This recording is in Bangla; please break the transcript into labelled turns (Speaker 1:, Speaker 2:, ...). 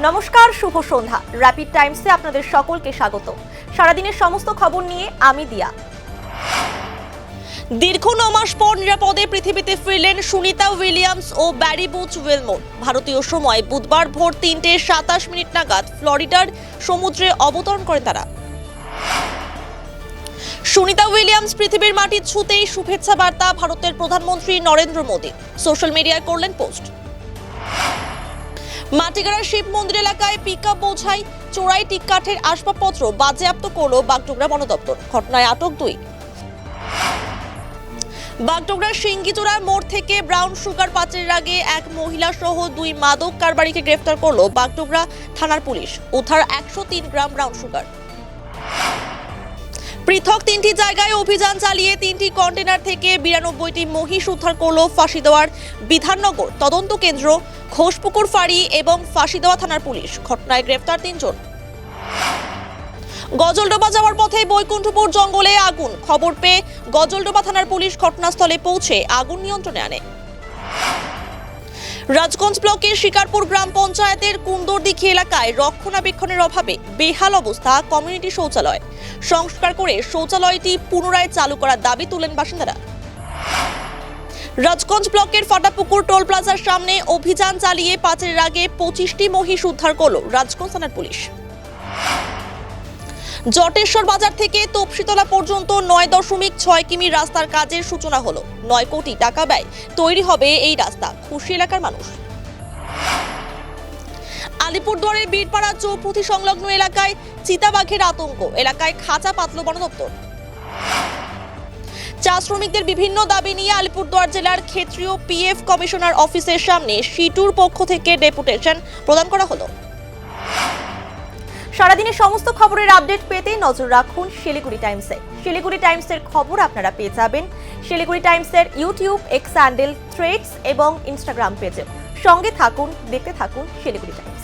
Speaker 1: নমস্কার, শুভ সন্ধ্যা। র্যাপিড টাইমসে আপনাদের সকলকে স্বাগত। সারাদিনের সমস্ত খবর নিয়ে আমি দিয়া। দীর্ঘ 9 মাস পর নিরাপদে পৃথিবীতে ফিরলেন সুনিতা উইলিয়ামস ও ব্যারি বুচ উইলমোর। ভারতীয় সময় বুধবার ভোর 3:27 নাগাদ ফ্লোরিডার সমুদ্রে অবতরণ করেন তারা। সুনিতা উইলিয়ামস পৃথিবীর মাটি ছুঁতেই শুভেচ্ছা বার্তা ভারতের প্রধানমন্ত্রী নরেন্দ্র মোদী সোশ্যাল মিডিয়ায় করলেন পোস্ট। মাটিগাড়া শিব মন্দির এলাকায় পিকআপ বোঝাই চোরাই টিককাঠের আসবাবপত্র বাজেয়াপ্ত করল বাগডোগরা বন দপ্তর। ঘটনায় আটক 2। বাগডোগরার সিঙ্গিচোড়ার মোড় থেকে ব্রাউন সুগার পাচারের আগে এক মহিলা সহ 2 মাদক কারবারিকে গ্রেফতার করল বাগডোগরা থানার পুলিশ। উদ্ধার 103 গ্রাম ব্রাউন সুগার। পৃথক 3টি জায়গায় অভিযান চালিয়ে 3টি কন্টেনার থেকে 92টি মহিষ উদ্ধার করল ফাঁসি দেওয়ার বিধাননগর তদন্ত কেন্দ্র, ঘোষপুকুর ফাঁড়ি এবং ফাঁসি দেওয়া থানার পুলিশ। ঘটনায় গ্রেফতার 3 জন। গজলডোবা যাওয়ার পথে বৈকুণ্ঠপুর জঙ্গলে আগুন। খবর পেয়ে গজলডোবা থানার পুলিশ ঘটনাস্থলে পৌঁছে আগুন নিয়ন্ত্রণে আনে। রাজগঞ্জ ব্লকের শিকারপুর গ্রাম পঞ্চায়েতের কুন্দরদিঘি এলাকায় রক্ষণাবেক্ষণের অভাবে বেহাল অবস্থা কমিউনিটি শৌচালয়। সংস্কার করে শৌচালয়টি পুনরায় চালু করার দাবি তুলেন বাসিন্দারা। রাজগঞ্জ ব্লকের ফাটাপুকুর টোল প্লাজার সামনে অভিযান চালিয়ে পাচারের আগে 25টি মহিষ উদ্ধার করল রাজগঞ্জ থানার পুলিশ। জটেশ্বর বাজার থেকে তপসিতলা পর্যন্ত 9.6 কিমি রাস্তার কাজের সূচনা হলো। 9 কোটি টাকা ব্যয় তৈরি হবে এই রাস্তা, খুশি এলাকার মানুষ। আলিপুরদুয়ারের বীরপাড়া চৌপথি সংলগ্ন এলাকায় চিতাবাঘের আতঙ্ক। এলাকায় খাঁচা পাতল বন দপ্তর। চা শ্রমিকদের বিভিন্ন দাবি নিয়ে আলিপুরদুয়ার জেলার ক্ষেত্রীয় পিএফ কমিশনার অফিসের সামনে সিটুর পক্ষ থেকে ডেপুটেশন প্রদান করা হলো। সারাদিনের সমস্ত খবরের আপডেট পেতে নজর রাখুন শিলিগুড়ি টাইমসে। শিলিগুড়ি টাইমসের খবর আপনারা পেয়ে যাবেন শিলিগুড়ি টাইমসের ইউটিউব, এক্স হ্যান্ডেল, থ্রেডস এবং ইনস্টাগ্রাম পেজে। সঙ্গে থাকুন, দেখতে থাকুন শিলিগুড়ি টাইমস।